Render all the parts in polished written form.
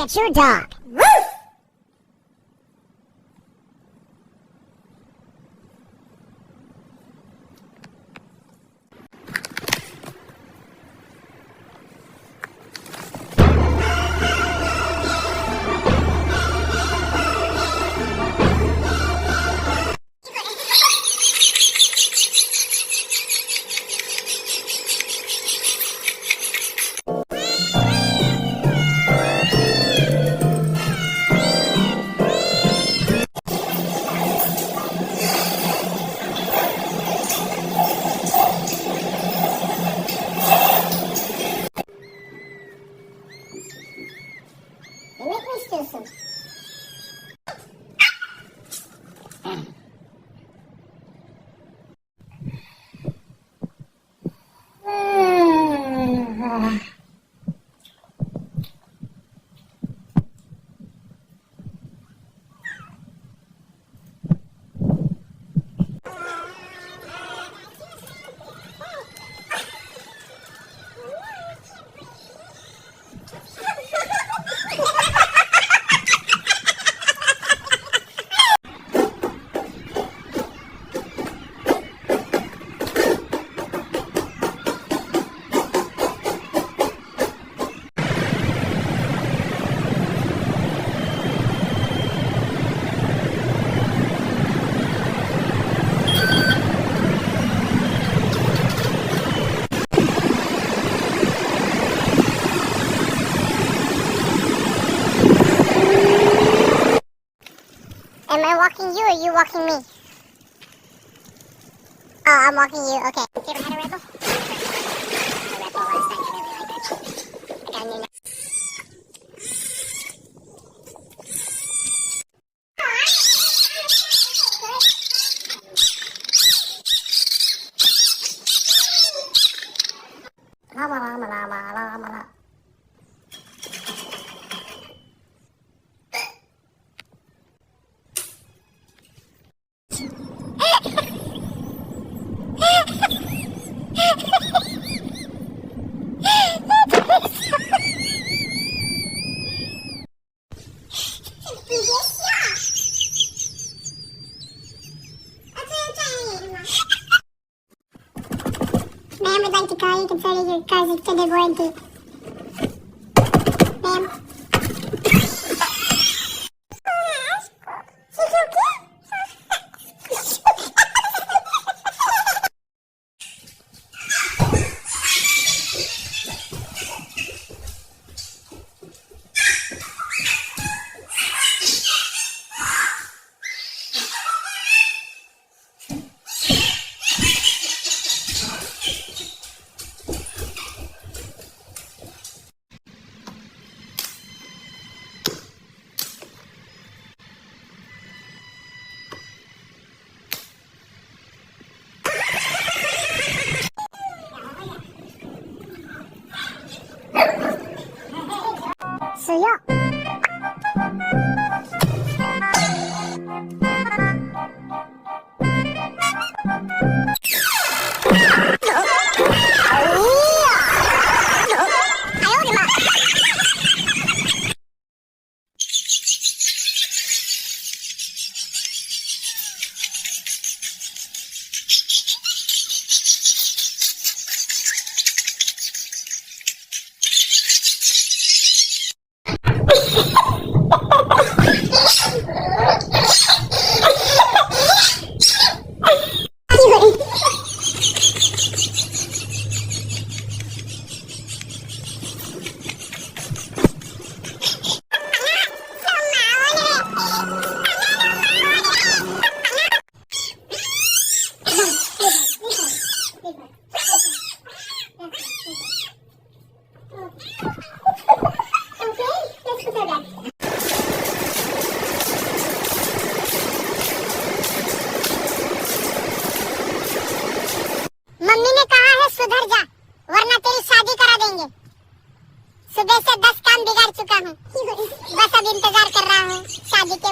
at your dog. Woof! Am I walking you or you walking me? Oh, I'm walking you. Okay. You ever had a Red Bull? A Red Bull last night. I really like that. I got a new nose. La la la la la la la. Ma'am, would like to call you concerning your car's extended warranty. Ma'am. So yeah. Mummy ने कहा है सुधर जा वरना तेरी शादी करा देंगे। सुबह से 10 काम बिगाड़ चुका हूँ, बस अब इंतजार कर रहा हूँ शादी के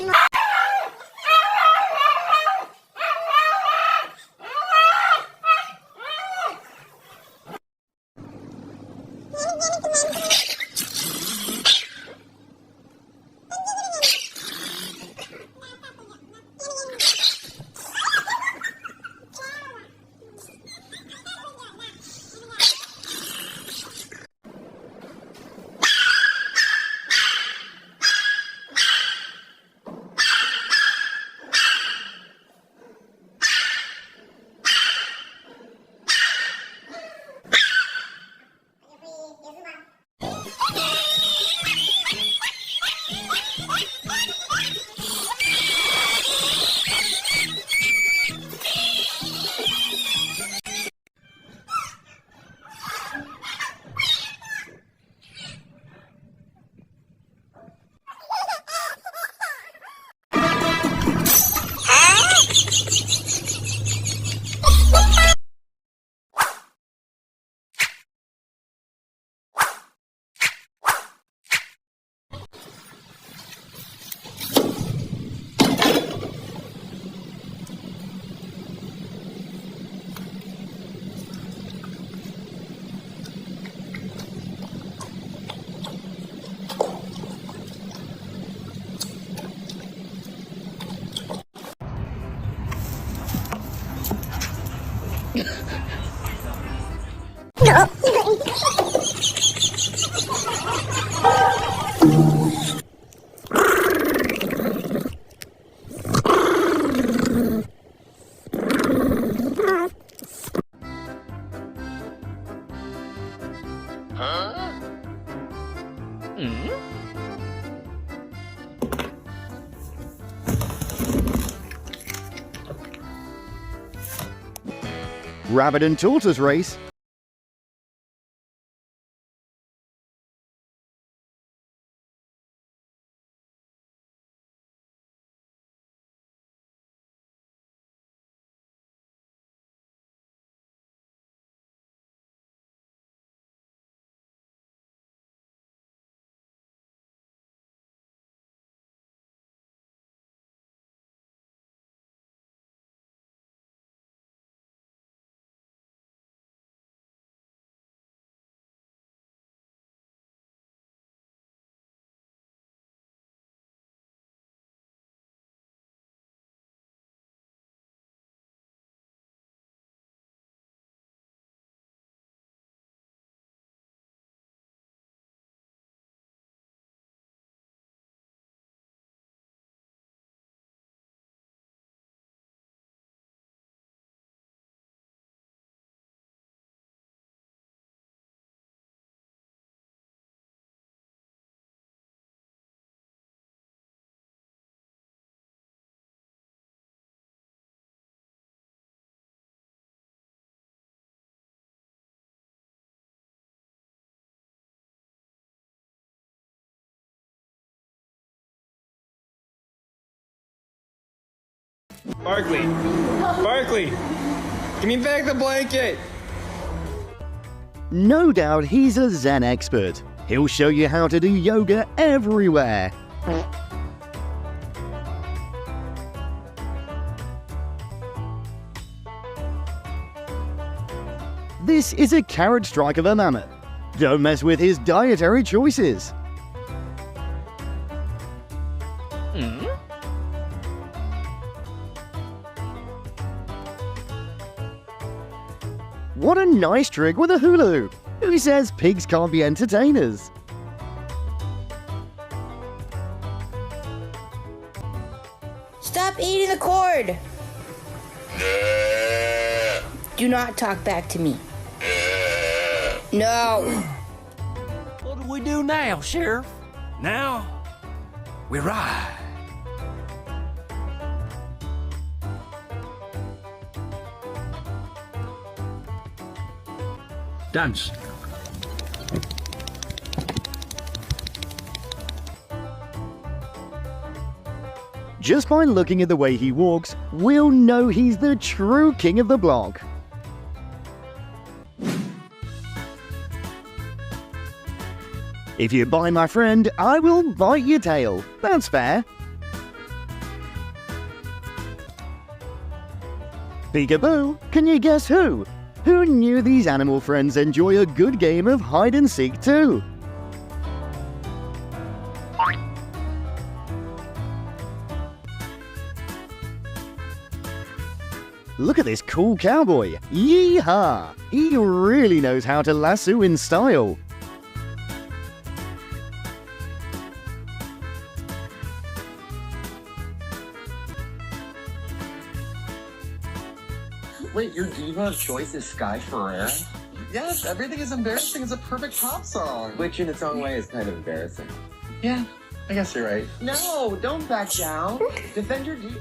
Rabbit and tortoise race. Barkley! Barkley! Give me back the blanket! No doubt he's a Zen expert. He'll show you how to do yoga everywhere. This is a carrot strike of a mammoth. Don't mess with his dietary choices. What a nice trick with a hula hoop! Who says pigs can't be entertainers? Stop eating the cord! Do not talk back to me. No! What do we do now, Sheriff? Now, we ride. Dance. Just by looking at the way he walks, we'll know he's the true king of the block. If you bite my friend, I will bite your tail. That's fair. Peekaboo, can you guess who? Who knew these animal friends enjoy a good game of hide and seek too? Look at this cool cowboy. Yee-haw! He really knows how to lasso in style. Wait, your diva of choice is Sky Ferrer? Yes, Everything is Embarrassing is a perfect pop song. Which in its own way is kind of embarrassing. Yeah, I guess you're right. No, don't back down. Defend your diva.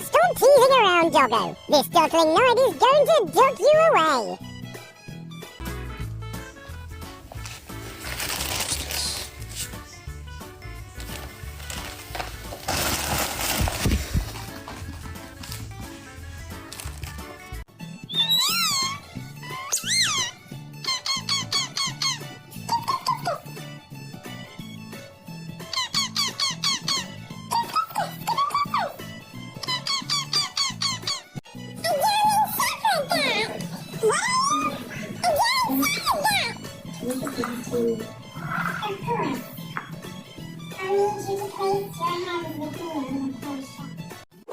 Stop teasing around, Doggo. This duckling knight is going to duck you away.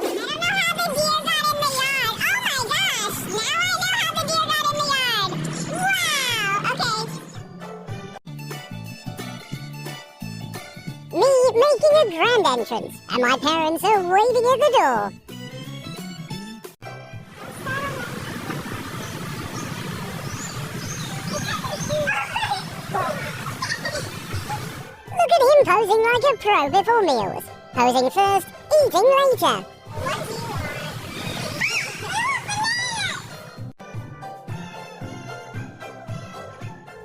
I don't know how to deal grand entrance, and my parents are waiting at the door. Look at him posing like a pro before meals. Posing first, eating later.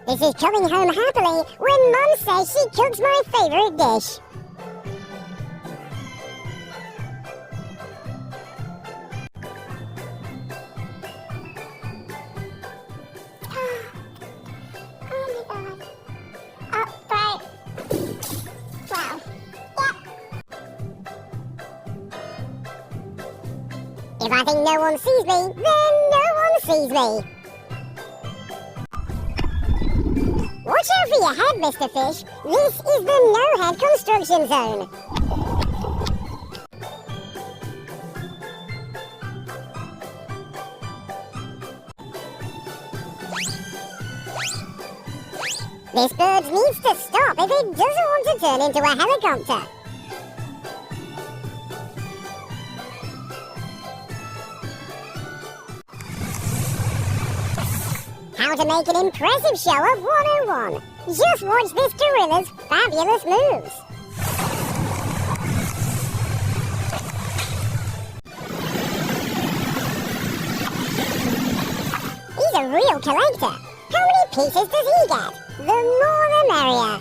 This is coming home happily when Mum says she cooks my favourite dish. Oh my god. Oh, right. Wow. Yep. If I think no one sees me, then no one sees me. Watch out for your head, Mr. Fish. This is the no-head construction zone. This bird needs to stop if it doesn't want to turn into a helicopter. How to make an impressive show of 101. Just watch this gorilla's fabulous moves. He's a real collector. How many pieces does he get? The more the merrier.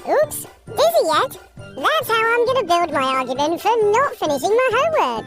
Oops, busy yet? That's how I'm gonna build my argument for not finishing my homework.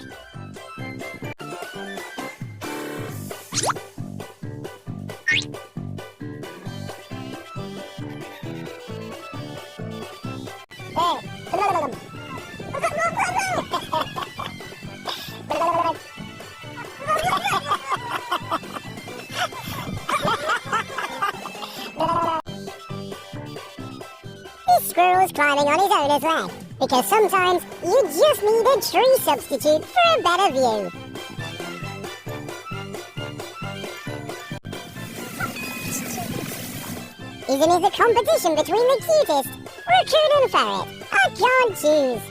This squirrel's climbing on his owner's leg, because sometimes you just need a tree substitute for a better view. Isn't it a competition between the cutest, raccoon and ferret? I can't choose.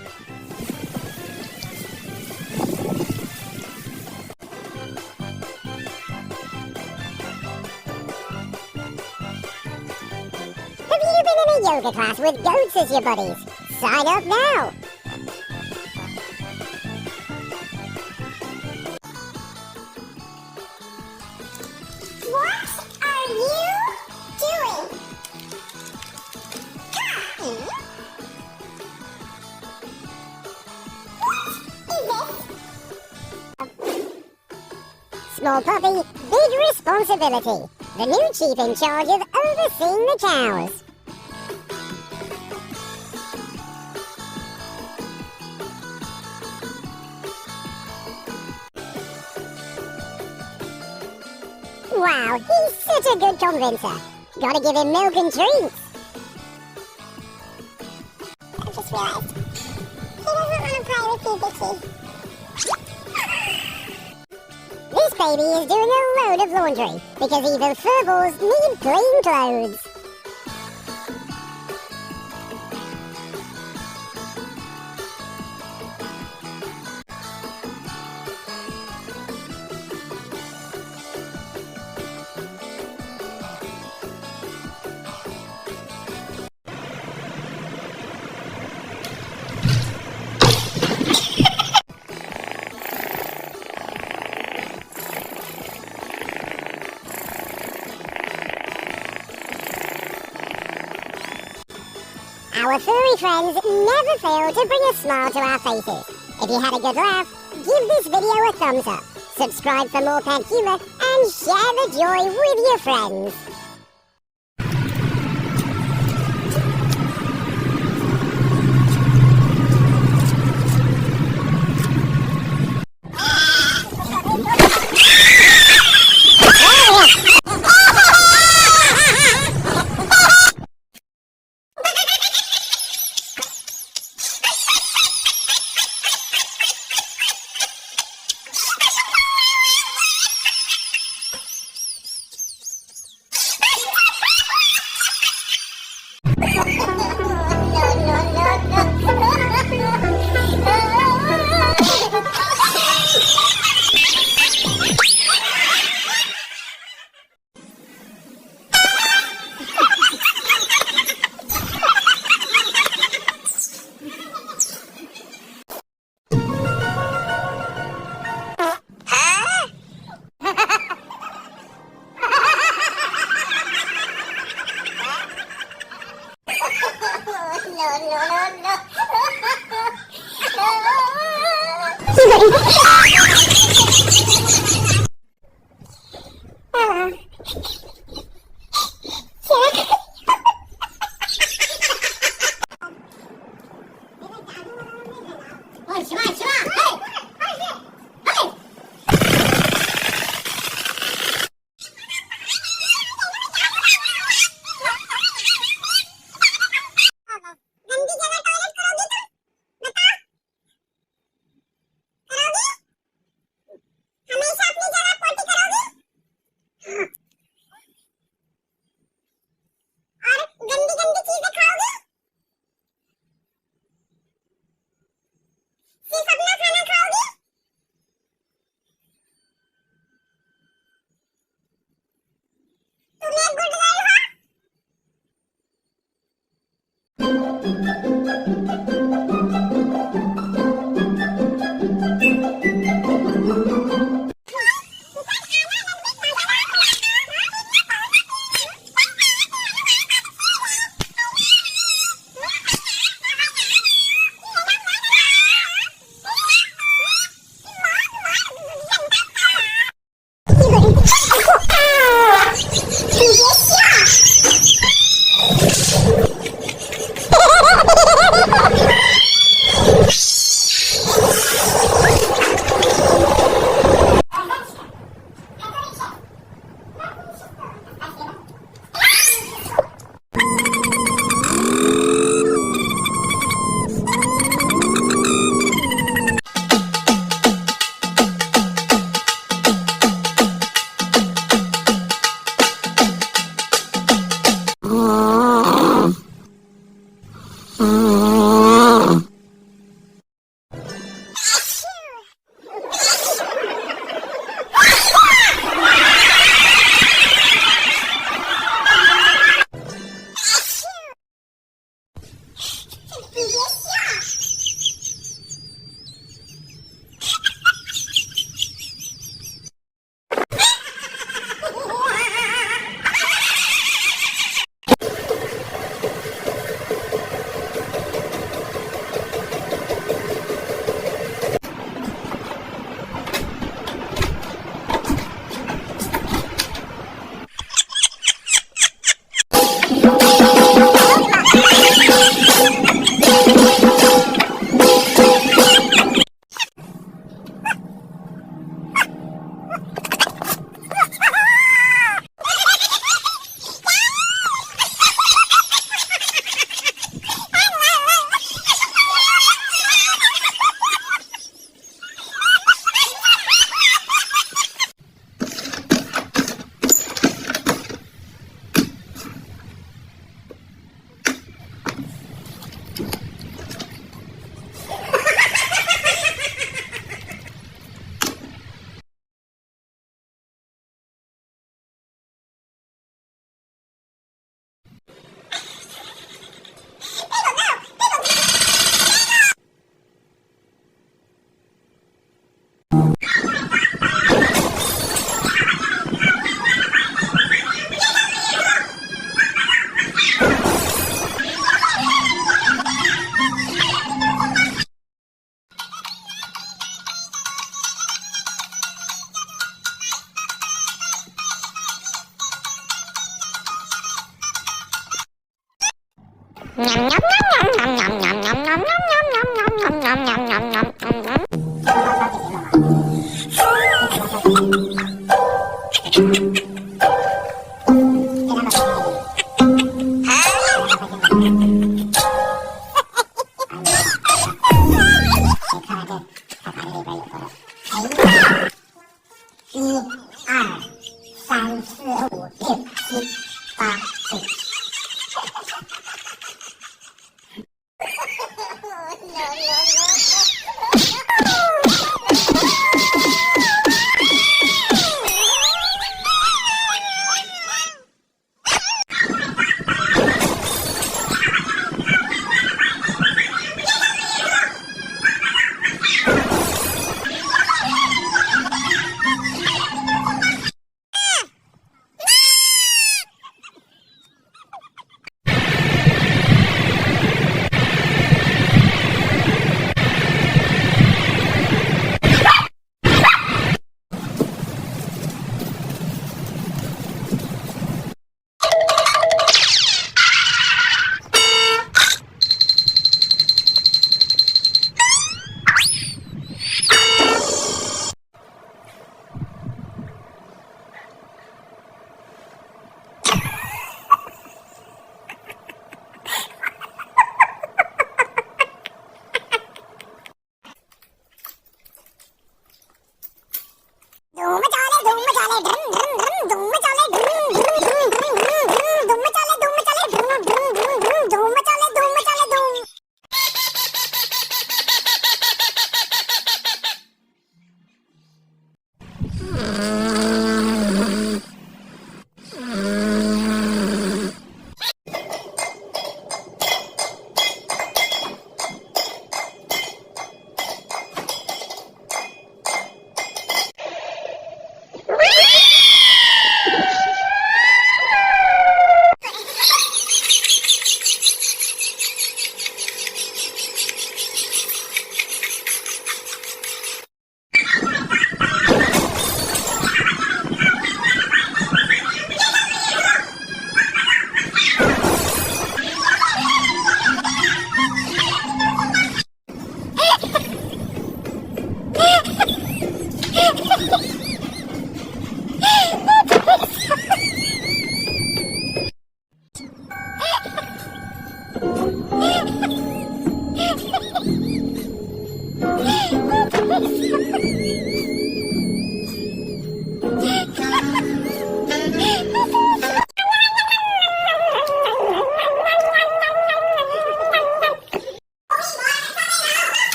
Have you been in a yoga class with goats as your buddies? Sign up now! What are you doing? Small puppy, big responsibility. The new chief in charge of overseeing the cows. Wow, he's such a good convincer. Gotta give him milk and treats. I just realized he doesn't want to play with puberty. This baby is doing a load of laundry because even furballs need clean clothes. Our furry friends never fail to bring a smile to our faces. If you had a good laugh, give this video a thumbs up, subscribe for more pet humour, and share the joy with your friends.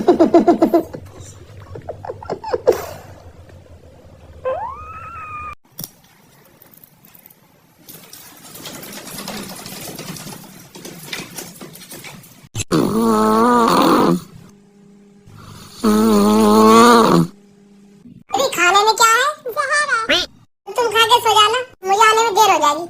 अरे खाने में क्या है? जहर है। तुम खा के सो जाना, मुझे आने में देर हो जाएगी।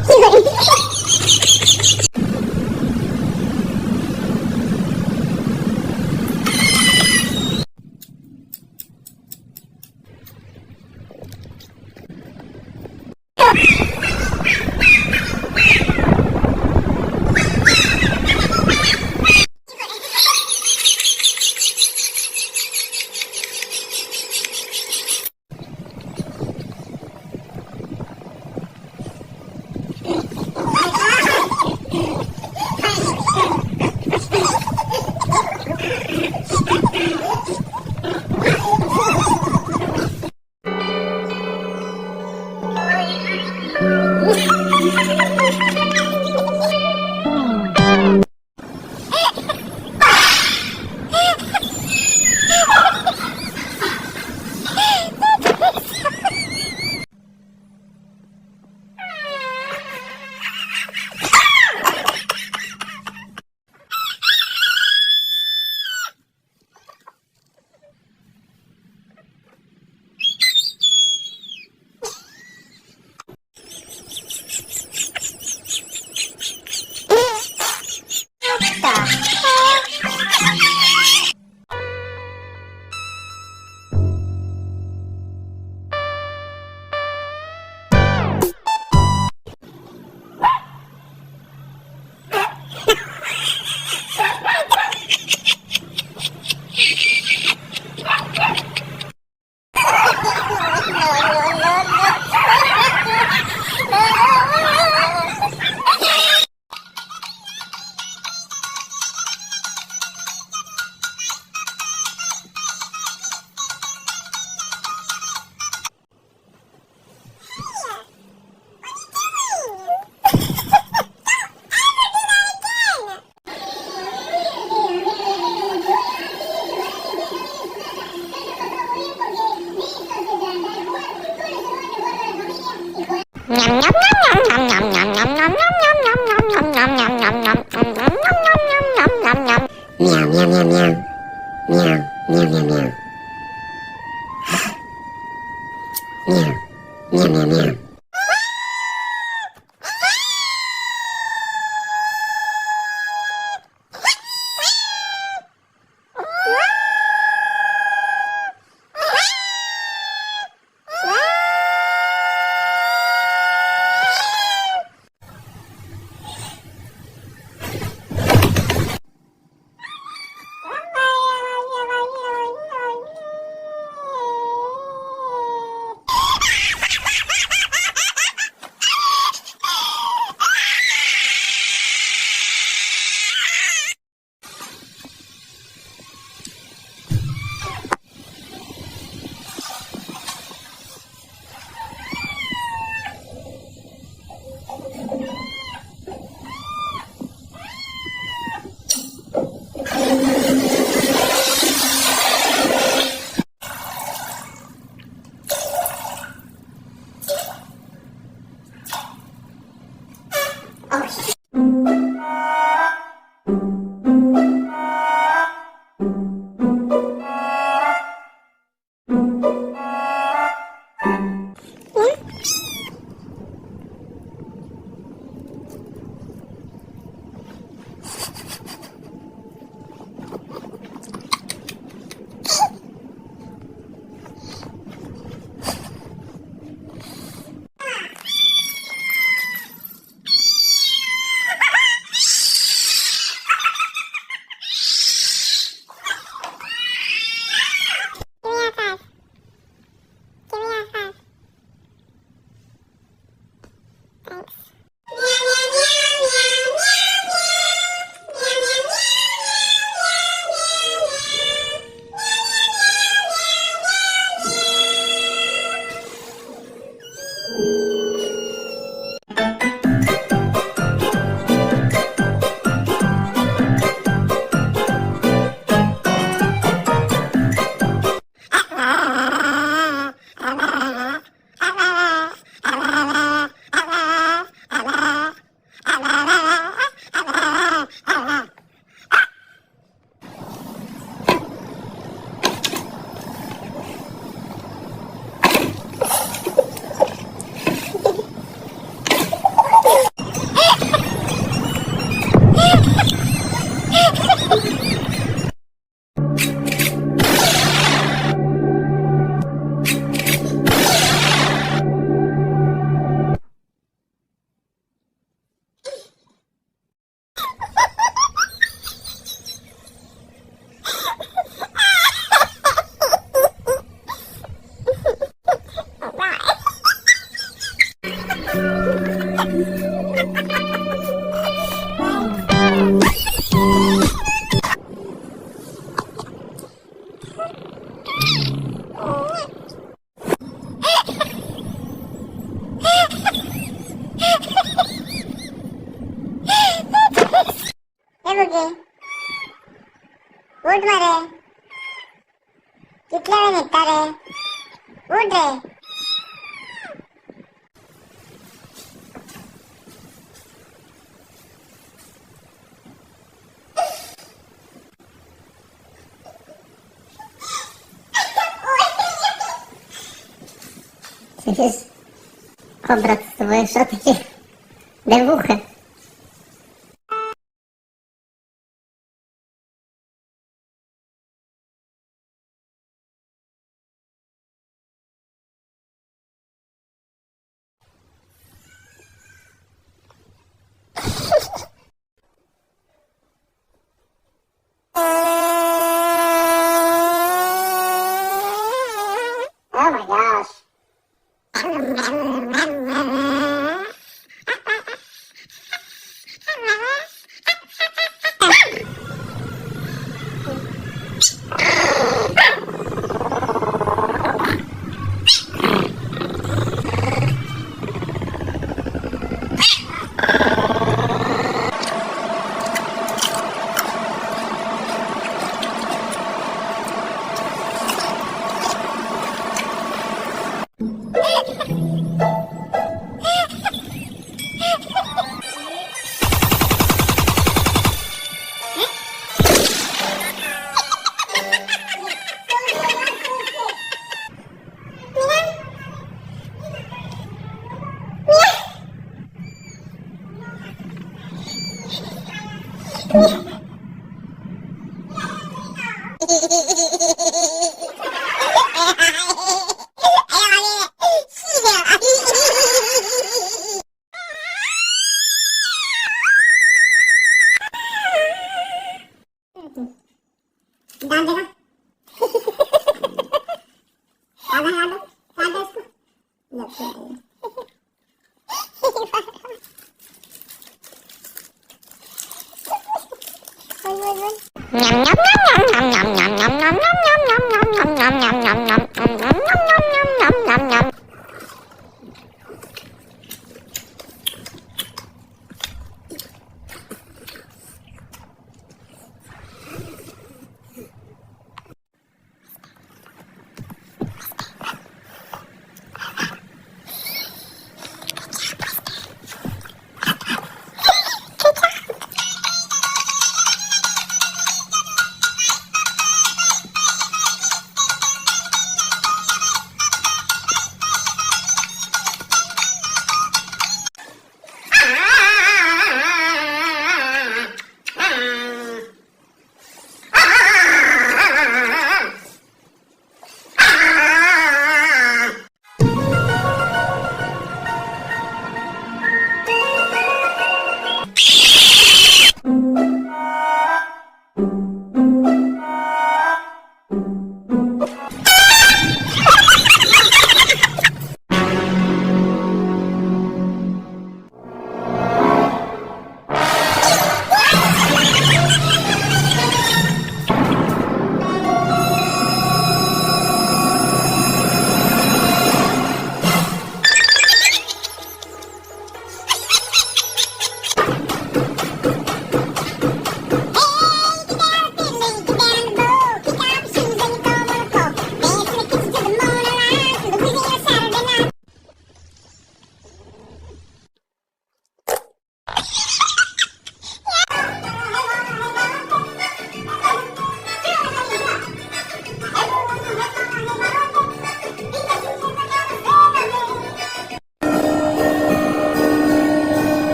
हे बघे उठ मारे कितल्या वेळ निघता रे उठ रे Cobra swoje szatki dewuchę. Oh my gosh.